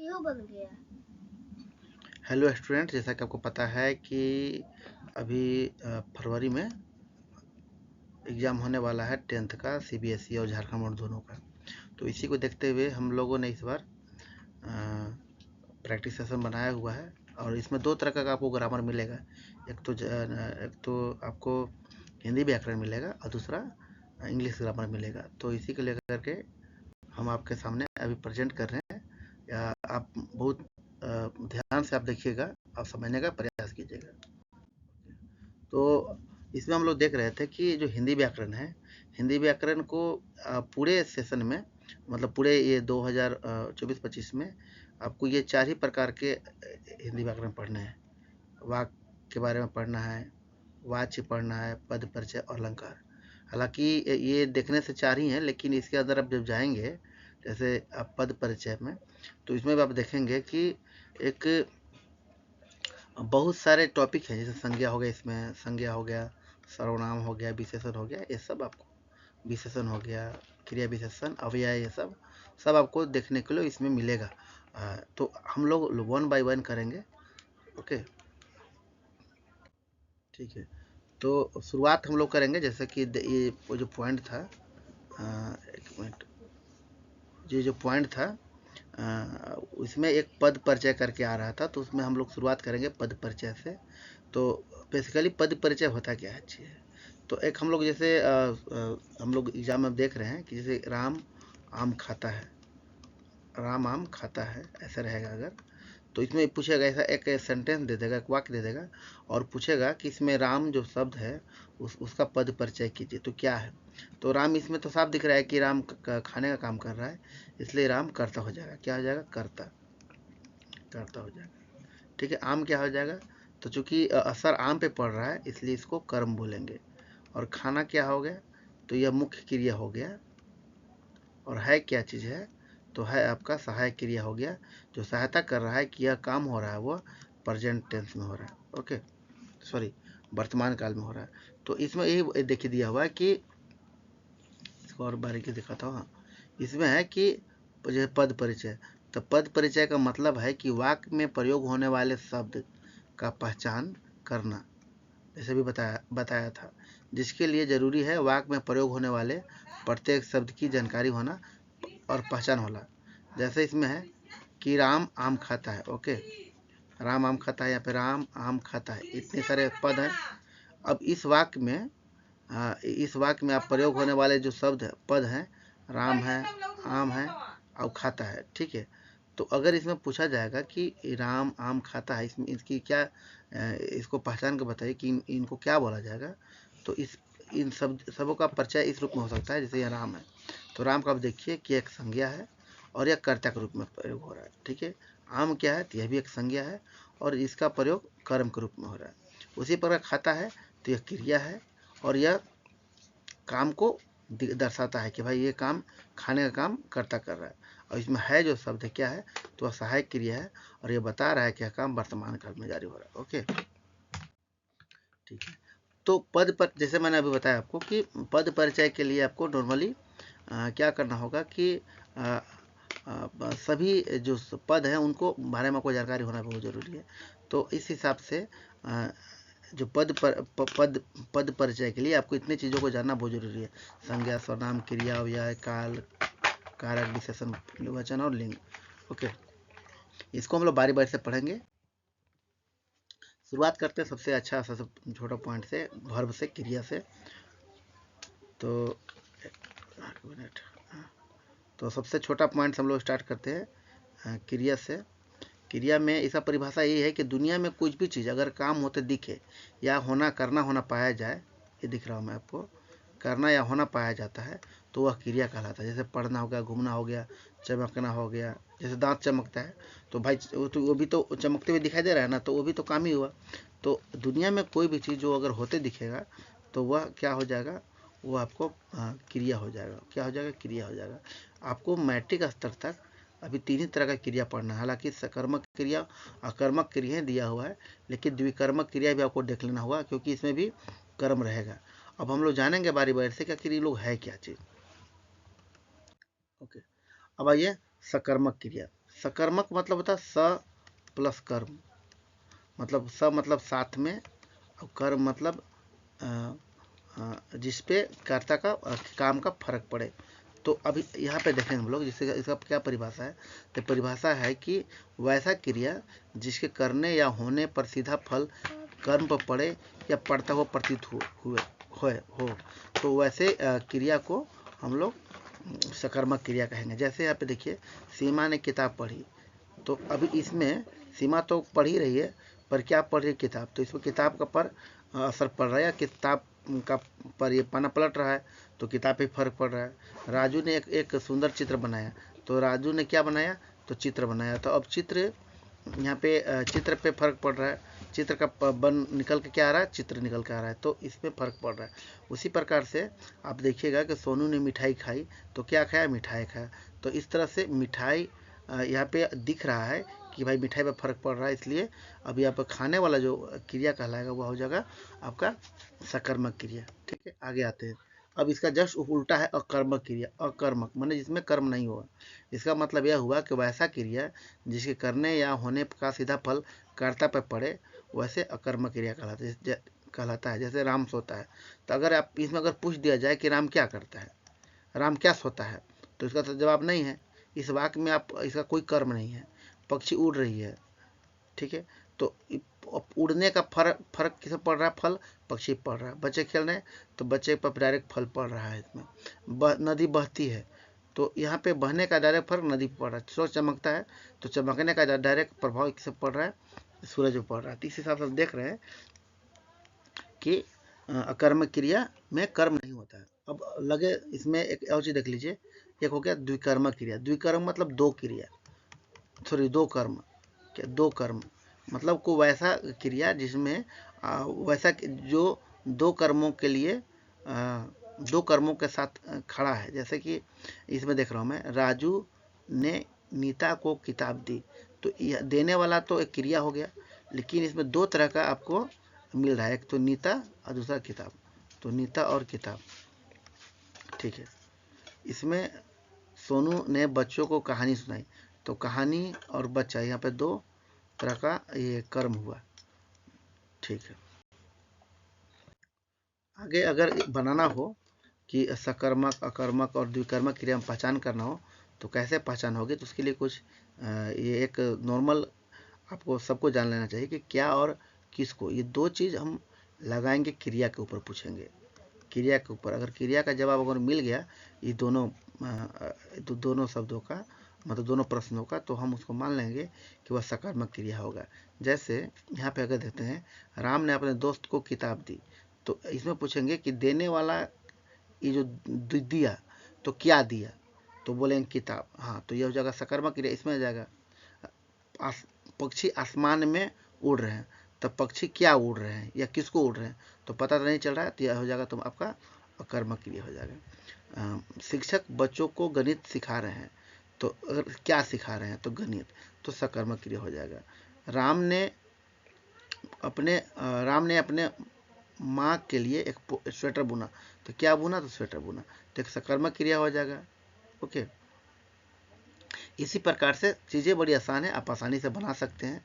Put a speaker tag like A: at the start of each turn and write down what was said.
A: क्यों बन गया?
B: हेलो स्टूडेंट, जैसा कि आपको पता है कि अभी फरवरी में एग्ज़ाम होने वाला है 10th का सीबीएसई और झारखंड बोर्ड दोनों का। तो इसी को देखते हुए हम लोगों ने इस बार प्रैक्टिस सेशन बनाया हुआ है और इसमें दो तरह का आपको ग्रामर मिलेगा। एक तो आपको हिंदी व्याकरण मिलेगा और दूसरा इंग्लिश ग्रामर मिलेगा। तो इसी को लेकर के हम आपके सामने अभी प्रेजेंट कर रहे हैं। आप बहुत ध्यान से आप देखिएगा और समझने का प्रयास कीजिएगा। तो इसमें हम लोग देख रहे थे कि जो हिंदी व्याकरण है, हिंदी व्याकरण को पूरे सेशन में, मतलब पूरे ये 2024-25 में आपको ये 4 ही प्रकार के हिंदी व्याकरण पढ़ने हैं। वाक्य के बारे में पढ़ना है, वाच्य पढ़ना है, पद परिचय और अलंकार। हालांकि ये देखने से 4 ही हैं, लेकिन इसके अंदर आप जब जाएंगे, जैसे आप पद परिचय में, तो इसमें भी आप देखेंगे कि एक बहुत सारे टॉपिक हैं। जैसे संज्ञा हो गया, इसमें संज्ञा हो गया, सर्वनाम हो गया, विशेषण हो गया, ये सब आपको, विशेषण हो गया, क्रिया विशेषण, अव्यय, ये सब सब आपको देखने के लिए इसमें मिलेगा। तो हम लोग 1 बाय 1 करेंगे। ओके, ठीक है। तो शुरुआत हम लोग करेंगे, जैसे कि ये वो जो पॉइंट था, एक मिनट, ये जो पॉइंट था, उसमें एक पद परिचय करके आ रहा था, तो उसमें हम लोग शुरुआत करेंगे पद परिचय से। तो बेसिकली पद परिचय होता क्या है, अच्छी है। तो एक हम लोग जैसे हम लोग एग्जाम में देख रहे हैं कि जैसे राम आम खाता है, राम आम खाता है, ऐसा रहेगा अगर, तो इसमें पूछेगा, ऐसा एक सेंटेंस दे देगा, एक वाक्य दे देगा और पूछेगा कि इसमें राम जो शब्द है उसका पद परिचय कीजिए, तो क्या है। तो राम, इसमें तो साफ दिख रहा है कि राम खाने का काम कर रहा है, इसलिए राम कर्ता हो जाएगा। क्या हो जाएगा? कर्ता, कर्ता हो जाएगा। ठीक है। आम क्या हो जाएगा? तो चूंकि असर आम पे पड़ रहा है, इसलिए इसको कर्म बोलेंगे। और खाना क्या हो गया? तो यह मुख्य क्रिया हो गया। और है क्या चीज़ है? तो है आपका सहायक क्रिया हो गया, जो सहायता कर रहा है कि यह काम हो रहा है वह प्रेजेंट टेंस में हो रहा है। ओके, सॉरी, वर्तमान काल में हो रहा है। तो इसमें यही देखिए दिया हुआ है कि, इसको और बारीकी दिखाता हूँ। हाँ, इसमें है कि जैसे पद परिचय, तो पद परिचय का मतलब है कि वाक्य में प्रयोग होने वाले शब्द का पहचान करना, जैसे भी बताया था, जिसके लिए जरूरी है वाक्य में प्रयोग होने वाले प्रत्येक शब्द की जानकारी होना और पहचान होना। जैसे इसमें है कि राम आम खाता है। ओके, राम आम खाता है, यहाँ पे राम आम खाता है, इतने सारे पद हैं। अब इस वाक्य में आप प्रयोग होने वाले जो शब्द है, पद हैं, राम है, आम है और खाता है। ठीक है। तो अगर इसमें पूछा जाएगा कि राम आम खाता है, इसमें इसकी क्या, इसको पहचान कर बताइए कि इनको क्या बोला जाएगा। तो इन सबों का परिचय इस रूप में हो सकता है। जैसे यह राम है, तो राम का आप देखिए कि एक संज्ञा है और यह कर्ता के रूप में प्रयोग हो रहा है। ठीक है। आम क्या है? तो यह भी एक संज्ञा है और इसका प्रयोग कर्म के रूप में हो रहा है। उसी प्रकार खाता है, तो यह क्रिया है और यह काम को दर्शाता है कि भाई ये काम, खाने का काम कर्ता कर रहा है। और इसमें है जो शब्द है, क्या है? तो वह सहायक क्रिया है और ये बता रहा है कि यह काम वर्तमान काल में जारी हो रहा है। ओके, ठीक है। तो पद पर, जैसे मैंने अभी बताया आपको कि पद परिचय के लिए आपको नॉर्मली क्या करना होगा कि सभी जो पद हैं उनको बारे में आपको जानकारी होना बहुत ज़रूरी है। तो इस हिसाब से जो पद परिचय के लिए आपको इतनी चीज़ों को जानना बहुत ज़रूरी है। संज्ञा, सर्वनाम, क्रिया, अव्यय, काल, कारक, विशेषण, वचन और लिंग। ओके, इसको हम लोग बारी बारी से पढ़ेंगे। शुरुआत करते हैं सबसे अच्छा, सबसे छोटा पॉइंट से, वर्ब से, क्रिया से। तो एक मिनट, तो सबसे छोटा पॉइंट से हम लोग स्टार्ट करते हैं क्रिया से। क्रिया में इसका परिभाषा ये है कि दुनिया में कुछ भी चीज़ अगर काम होते दिखे या करना होना पाया जाए, ये दिख रहा हूँ मैं आपको, करना या होना पाया जाता है, तो वह क्रिया कहलाता है। जैसे पढ़ना हो गया, घूमना हो गया, चमकना हो गया। जैसे दांत चमकता है, तो भाई वो भी तो चमकते हुए दिखाई दे रहा है ना, तो वो भी तो काम ही हुआ। तो दुनिया में कोई भी चीज़ जो अगर होते दिखेगा, तो वह क्या हो जाएगा? वो आपको क्रिया हो जाएगा। क्या हो जाएगा? क्रिया हो जाएगा। आपको मैट्रिक स्तर तक अभी 3 ही तरह का क्रिया पढ़ना है। हालांकि सकर्मक क्रिया, अकर्मक क्रिया दिया हुआ है, लेकिन द्विकर्मक क्रिया भी आपको देख लेना होगा, क्योंकि इसमें भी कर्म रहेगा। अब हम लोग जानेंगे बारी बारी से कि आखिर ये लोग है क्या चीज़। ओके, अब आइए सकर्मक क्रिया। सकर्मक मतलब होता है स प्लस कर्म, मतलब स मतलब साथ में, और कर्म मतलब जिसपे कर्ता का काम का फर्क पड़े। तो अभी यहाँ पे देखेंगे हम लोग, जिससे इसका क्या परिभाषा है। तो परिभाषा है कि वैसा क्रिया जिसके करने या होने पर सीधा फल कर्म पर पड़े या पड़ता हुआ प्रतीत हो, तो वैसे क्रिया को हम लोग सकर्मक क्रिया कहेंगे। जैसे यहाँ पे देखिए, सीमा ने किताब पढ़ी, तो अभी इसमें सीमा तो पढ़ ही रही है, पर क्या पढ़ रही है? किताब। तो इसमें किताब का पर असर पड़ रहा है, या किताब का पर ये पन्ना पलट रहा है तो किताब पे फर्क पड़ रहा है। राजू ने एक सुंदर चित्र बनाया, तो राजू ने क्या बनाया? तो चित्र बनाया। तो अब चित्र यहाँ पे चित्र पे फर्क पड़ रहा है, चित्र का बन निकल के क्या आ रहा है? चित्र निकल के आ रहा है, तो इसमें फर्क पड़ रहा है। उसी प्रकार से आप देखिएगा कि सोनू ने मिठाई खाई, तो क्या खाया? मिठाई खाया। तो इस तरह से मिठाई यहाँ पे दिख रहा है कि भाई मिठाई पे फर्क पड़ रहा है, इसलिए अब यहाँ पर खाने वाला जो क्रिया कहलाएगा वह हो जाएगा आपका सकर्मक क्रिया। ठीक है, आगे आते हैं। अब इसका जस्ट उल्टा है अकर्मक क्रिया। अकर्मक माने जिसमें कर्म नहीं हुआ। इसका मतलब यह हुआ कि वैसा क्रिया जिसके करने या होने का सीधा फल कर्ता पर पड़े, वैसे अकर्मक क्रिया कहलाता है। जैसे राम सोता है, तो अगर आप इसमें अगर पूछ दिया जाए कि राम क्या करता है, राम क्या सोता है, तो इसका तो जवाब नहीं है। इस वाक्य में आप इसका कोई कर्म नहीं है। पक्षी उड़ रही है, ठीक है, तो उड़ने का फर्क किसे पड़ रहा है? फल पक्षी पड़ रहा है। बच्चे खेल रहे हैं, तो बच्चे पर डायरेक्ट फल पड़ रहा है। इसमें नदी बहती है, तो यहाँ पे बहने का डायरेक्ट फर्क नदी पर पड़ रहा है। सूरज चमकता है, तो चमकने का डायरेक्ट प्रभाव किसे पड़ रहा है? सूरज पर पड़ रहा है। तो इस हिसाब से देख रहे हैं कि अकर्मक क्रिया में कर्म नहीं होता है। अब लगे इसमें एक और चीज देख लीजिए, एक हो गया द्विकर्मक क्रिया। द्विकर्म मतलब दो क्रिया, सॉरी दो कर्म, क्या? दो कर्म मतलब को वैसा क्रिया जिसमें वैसा जो दो कर्मों के लिए दो कर्मों के साथ खड़ा है। जैसे कि इसमें देख रहा हूँ मैं, राजू ने नीता को किताब दी, तो यह देने वाला तो एक क्रिया हो गया, लेकिन इसमें दो तरह का आपको मिल रहा है, एक तो नीता और दूसरा किताब। तो नीता और किताब, ठीक है। इसमें सोनू ने बच्चों को कहानी सुनाई, तो कहानी और बच्चा यहाँ पे दो तरह का ये कर्म हुआ, ठीक है। आगे अगर बनाना हो कि सकर्मक, अकर्मक और द्विकर्मक क्रिया में पहचान करना हो, तो कैसे पहचान होगी? तो उसके लिए कुछ ये एक नॉर्मल आपको सबको जान लेना चाहिए कि क्या और किसको, ये दो चीज़ हम लगाएंगे क्रिया के ऊपर, पूछेंगे क्रिया के ऊपर। अगर क्रिया का जवाब अगर मिल गया ये दोनों शब्दों का, मतलब दोनों प्रश्नों का, तो हम उसको मान लेंगे कि वह सकारात्मक क्रिया होगा। जैसे यहाँ पे अगर देखते हैं, राम ने अपने दोस्त को किताब दी, तो इसमें पूछेंगे कि देने वाला ये जो दिया, तो क्या दिया? तो बोलेंगे किताब। हाँ, तो यह हो जाएगा सकारात्मक क्रिया। इसमें आ जाएगा पक्षी आसमान में उड़ रहे हैं, तब पक्षी क्या उड़ रहे हैं या किसको उड़ रहे हैं, तो पता तो नहीं चल रहा है, तो यह हो जाएगा तुम आपका अकर्मक क्रिया हो जाएगा। शिक्षक बच्चों को गणित सिखा रहे हैं, तो अगर क्या सिखा रहे हैं? तो गणित, तो सकर्मक क्रिया हो जाएगा। राम ने अपने माँ के लिए एक स्वेटर बुना, तो क्या बुना? तो स्वेटर बुना, तो एक सकर्मक क्रिया हो जाएगा। ओके, इसी प्रकार से चीज़ें बड़ी आसान है, आप आसानी से बना सकते हैं।